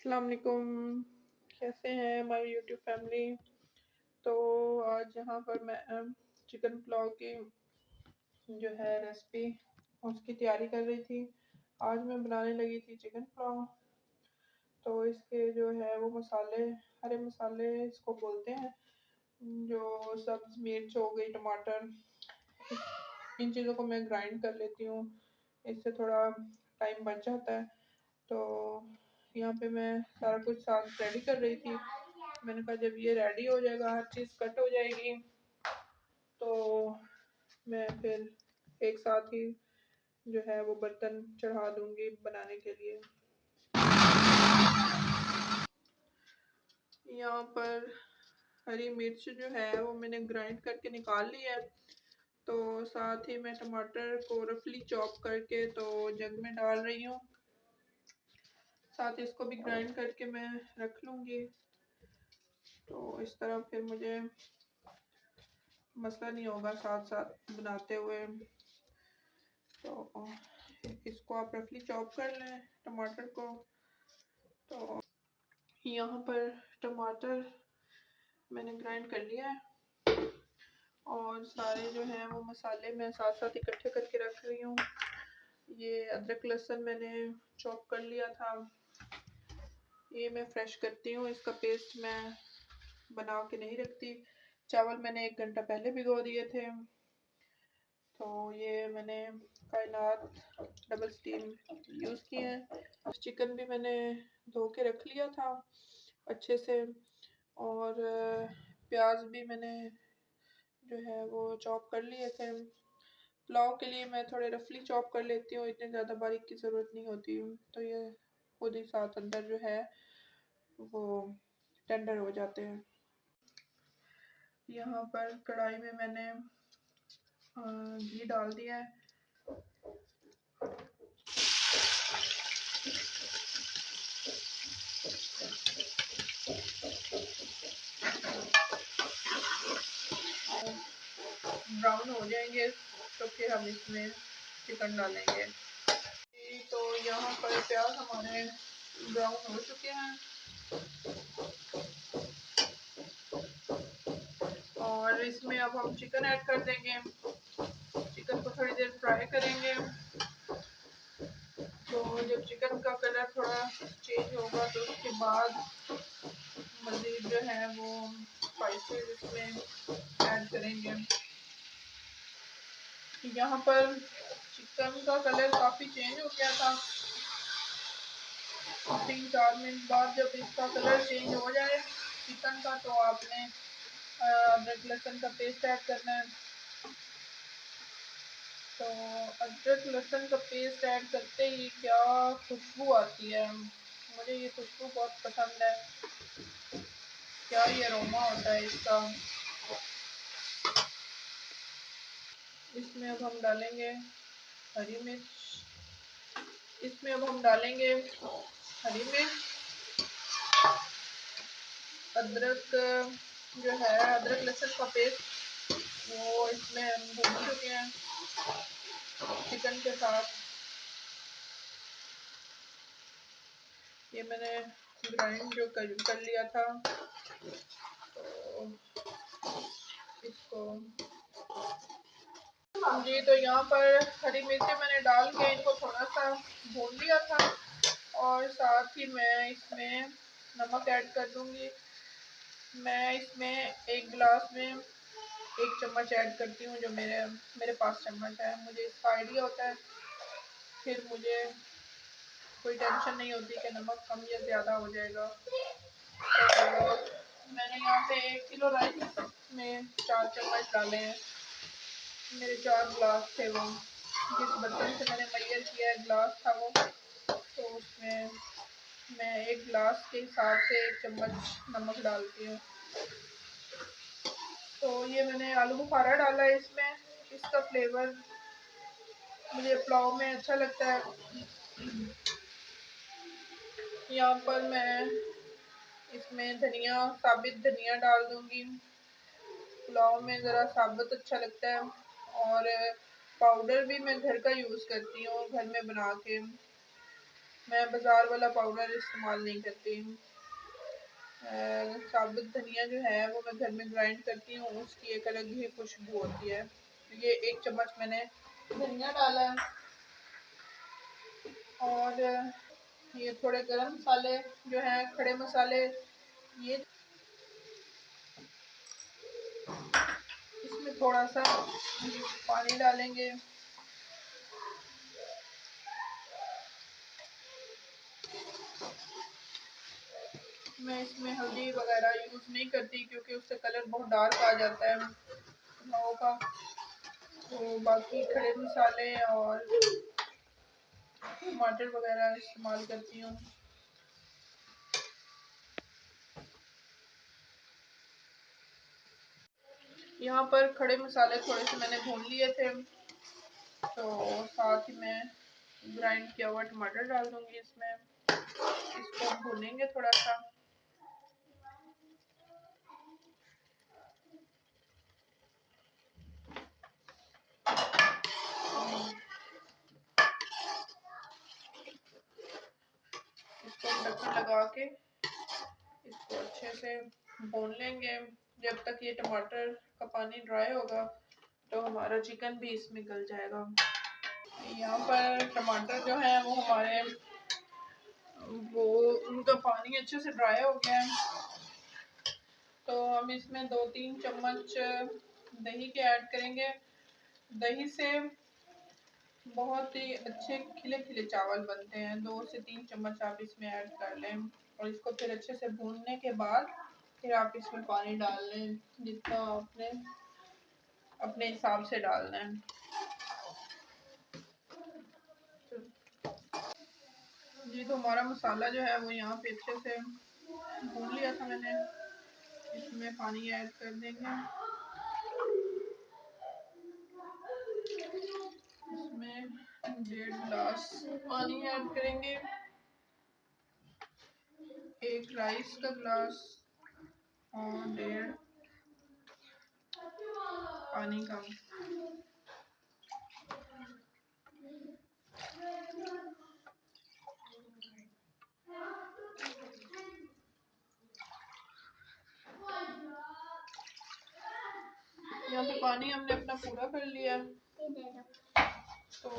अस्सलाम वालेकुम। कैसे हैं हमारी यूट्यूब फैमिली। तो आज यहाँ पर मैं चिकन पुलाव की जो है रेसिपी उसकी तैयारी कर रही थी। आज मैं बनाने लगी थी चिकन पुलाव। तो इसके जो है वो मसाले, हरे मसाले इसको बोलते हैं, जो सब्ज मिर्च हो गई, टमाटर, इन चीज़ों को मैं ग्राइंड कर लेती हूँ। इससे थोड़ा टाइम बच जाता है। तो यहाँ पे मैं सारा कुछ साथ रेडी कर रही थी। मैंने कहा जब ये रेडी हो जाएगा, हर चीज़ कट हो जाएगी, तो मैं फिर एक साथ ही जो है वो बर्तन चढ़ा दूंगी बनाने के लिए। यहाँ पर हरी मिर्च जो है वो मैंने ग्राइंड करके निकाल ली है। तो साथ ही मैं टमाटर को रफली चॉप करके तो जग में डाल रही हूँ। साथ ही इसको भी ग्राइंड करके मैं रख लूँगी। तो इस तरह फिर मुझे मसला नहीं होगा साथ साथ बनाते हुए। तो इसको आप रफली चॉप कर लें टमाटर को। तो यहाँ पर टमाटर मैंने ग्राइंड कर लिया है और सारे जो हैं वो मसाले मैं साथ साथ इकट्ठे करके रख रही हूँ। ये अदरक लहसुन मैंने चॉप कर लिया था, ये मैं फ्रेश करती हूँ। इसका पेस्ट मैं बना के नहीं रखती। चावल मैंने 1 घंटा पहले भिगो दिए थे। तो ये मैंने कायनात डबल स्टीम यूज़ किए हैं। चिकन भी मैंने धो के रख लिया था अच्छे से, और प्याज भी मैंने जो है वो चॉप कर लिए थे। पुलाव के लिए मैं थोड़े रफली चॉप कर लेती हूँ, इतने ज़्यादा बारीक की ज़रूरत नहीं होती। तो ये खुद ही साथ अंदर जो है वो टेंडर हो जाते हैं। यहाँ पर कढ़ाई में मैंने घी डाल दिया है। ब्राउन हो जाएंगे तो फिर हम इसमें चिकन डालेंगे। तो यहाँ पर प्याज हमारे ब्राउन हो चुके हैं और इसमें अब हम चिकन ऐड कर देंगे। चिकन को थोड़ी देर फ्राई करेंगे। तो जब चिकन का कलर थोड़ा चेंज होगा तो उसके बाद मज़ीद जो है वो स्पाइसेस इसमें ऐड करेंगे। यहाँ पर चिकन का कलर काफ़ी चेंज हो गया था। 3-4 मिनट बाद जब इसका कलर चेंज हो जाए चिकन का, तो आपने अदरक लहसुन का पेस्ट ऐड करना है। तो अदरक लहसुन का पेस्ट ऐड करते ही क्या खुशबू आती है, मुझे ये खुशबू बहुत पसंद है। क्या ये अरोमा होता है इसका। इसमें अब हम डालेंगे हरी मिर्च। इसमें अब हम डालेंगे हरी मिर्च, अदरक जो है अदरक लहसुन का पेस्ट वो इसमें हम भून चुके हैं चिकन के साथ। ये मैंने ग्राइंड जो कर लिया था, तो इसको जी। तो यहाँ पर हरी मिर्ची मैंने डाल के इनको थोड़ा सा भून लिया था और साथ ही मैं इसमें नमक ऐड कर दूँगी। मैं इसमें 1 गिलास में 1 चम्मच ऐड करती हूँ, जो मेरे पास चम्मच है। मुझे इसका आइडिया होता है, फिर मुझे कोई टेंशन नहीं होती कि नमक कम या ज़्यादा हो जाएगा। तो मैंने यहाँ पे 1 किलो राइस में 4 चम्मच डाले हैं। मेरे 4 गिलास थे, वो जिस बर्तन से मैंने मैयर किया है गिलास था वो, तो उसमें मैं 1 गिलास के हिसाब से 1 चम्मच नमक डालती हूँ। तो ये मैंने आलू बुखारा डाला है इसमें। इसका फ्लेवर मुझे पुलाव में अच्छा लगता है। यहाँ पर मैं इसमें धनिया, साबित धनिया डाल दूँगी। पुलाव में ज़रा साबुत अच्छा लगता है और पाउडर भी मैं घर का यूज़ करती हूँ, घर में बना के। मैं बाज़ार वाला पाउडर इस्तेमाल नहीं करती। साबुत धनिया जो है वो मैं घर में ग्राइंड करती हूँ, उसकी एक अलग ही खुशबू होती है। ये 1 चम्मच मैंने धनिया डाला है और ये थोड़े गरम मसाले जो हैं, खड़े मसाले, ये इसमें थोड़ा सा पानी डालेंगे। मैं इसमें हल्दी वगैरह यूज़ नहीं करती क्योंकि उससे कलर बहुत डार्क आ जाता है पुलाव का। तो बाकी खड़े मसाले और टमाटर वगैरह इस्तेमाल करती हूँ। यहाँ पर खड़े मसाले थोड़े से मैंने भून लिए थे, तो साथ ही मैं ग्राइंड किया हुआ टमाटर डाल दूंगी इसमें। इसको भूनेंगे थोड़ा सा। इसको ढक्कन लगा के इसको अच्छे से भून लेंगे जब तक ये टमाटर का पानी ड्राई होगा, तो हमारा चिकन भी इसमें गल जाएगा। यहाँ पर टमाटर जो है वो हमारे वो उनका पानी अच्छे से ड्राई हो गया है, तो हम इसमें 2-3 चम्मच दही के ऐड करेंगे। दही से बहुत ही अच्छे खिले खिले चावल बनते हैं। 2 से 3 चम्मच आप इसमें ऐड कर लें और इसको फिर अच्छे से भूनने के बाद फिर आप इसमें पानी डाल लें, जितना आपने अपने हिसाब से डालना है। जी, तो हमारा मसाला जो है वो यहाँ पे अच्छे से भून लिया था मैंने। इसमें पानी ऐड कर देंगे। इसमें 1.5 गिलास पानी ऐड करेंगे, 1 राइस का गिलास और 1.5 पानी का। यहाँ पे पानी हमने अपना पूरा कर लिया, तो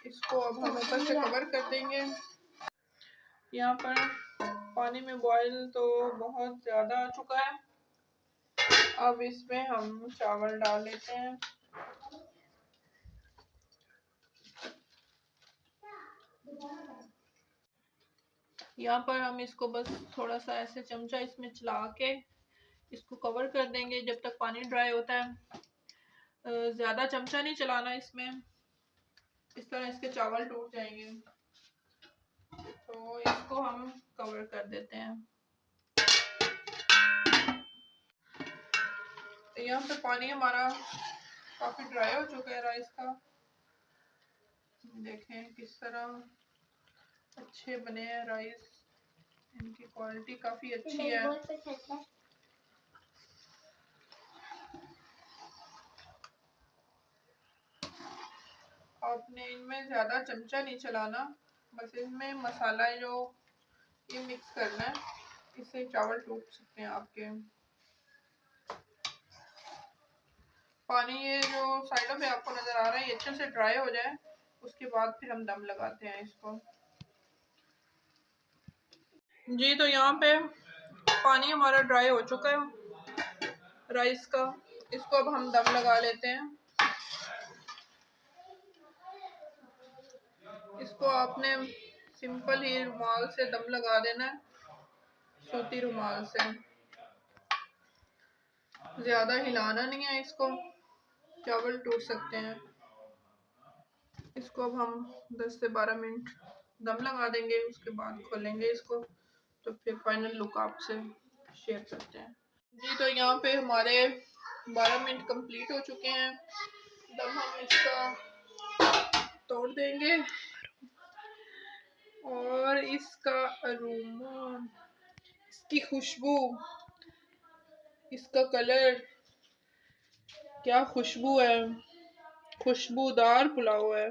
इसको अब हम ऊपर से कवर कर देंगे। यहाँ पर पानी में बॉईल तो बहुत ज़्यादा आ चुका है। अब इसमें हम चावल डाल लेते हैं। यहाँ पर हम इसको बस थोड़ा सा ऐसे चमचा इसमें चला के इसको कवर कर देंगे जब तक पानी ड्राई होता है। ज़्यादा चमचा नहीं चलाना इसमें, इस तरह इसके चावल टूट जाएंगे। तो इसको हम कवर कर देते हैं। तो यहाँ पे पानी हमारा काफ़ी ड्राई हो चुका है राइस का। देखें किस तरह अच्छे बने हैं राइस, इनकी क्वालिटी काफ़ी अच्छी है। आपने इनमें ज़्यादा चमचा नहीं चलाना, बस इनमें मसाला जो ये मिक्स करना है, इससे चावल टूट सकते हैं आपके। पानी ये जो साइडों पे आपको नज़र आ रहा है ये अच्छे से ड्राई हो जाए, उसके बाद फिर हम दम लगाते हैं इसको। जी, तो यहाँ पे पानी हमारा ड्राई हो चुका है राइस का। इसको अब हम दम लगा लेते हैं। इसको आपने सिंपल ही रुमाल से दम लगा देना है, सूती रुमाल से। ज़्यादा हिलाना नहीं है इसको, चावल टूट सकते हैं। इसको अब हम 10 से 12 मिनट दम लगा देंगे, उसके बाद खोलेंगे इसको, तो फिर फाइनल लुक आपसे शेयर करते हैं। जी, तो यहाँ पे हमारे 12 मिनट कंप्लीट हो चुके हैं। दम हम इसका तोड़ देंगे और इसका अरोमा, इसकी खुशबू, इसका कलर, क्या खुशबू है, खुशबूदार पुलाव है।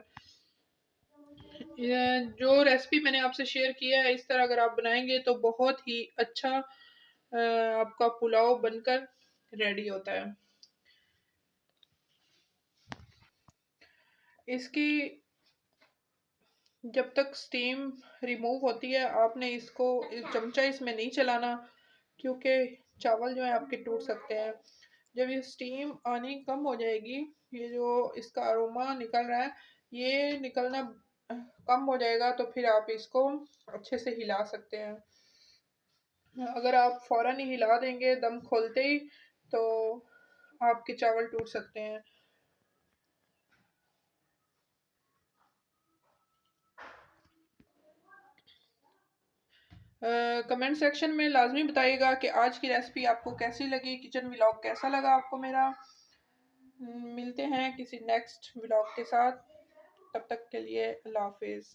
जो रेसिपी मैंने आपसे शेयर किया है इस तरह अगर आप बनाएंगे तो बहुत ही अच्छा आपका पुलाव बनकर रेडी होता है। इसकी जब तक स्टीम रिमूव होती है आपने इसको चमचा इसमें नहीं चलाना, क्योंकि चावल जो है आपके टूट सकते हैं। जब ये स्टीम आनी कम हो जाएगी, ये जो इसका अरोमा निकल रहा है ये निकलना कम हो जाएगा, तो फिर आप इसको अच्छे से हिला सकते हैं। अगर आप फौरन ही हिला देंगे दम खोलते ही तो आपके चावल टूट सकते हैं। कमेंट सेक्शन में लाजमी बताइएगा कि आज की रेसिपी आपको कैसी लगी, किचन व्लॉग कैसा लगा आपको मेरा। मिलते हैं किसी नेक्स्ट व्लॉग के साथ, तब तक के लिए अल्लाह हाफिज़।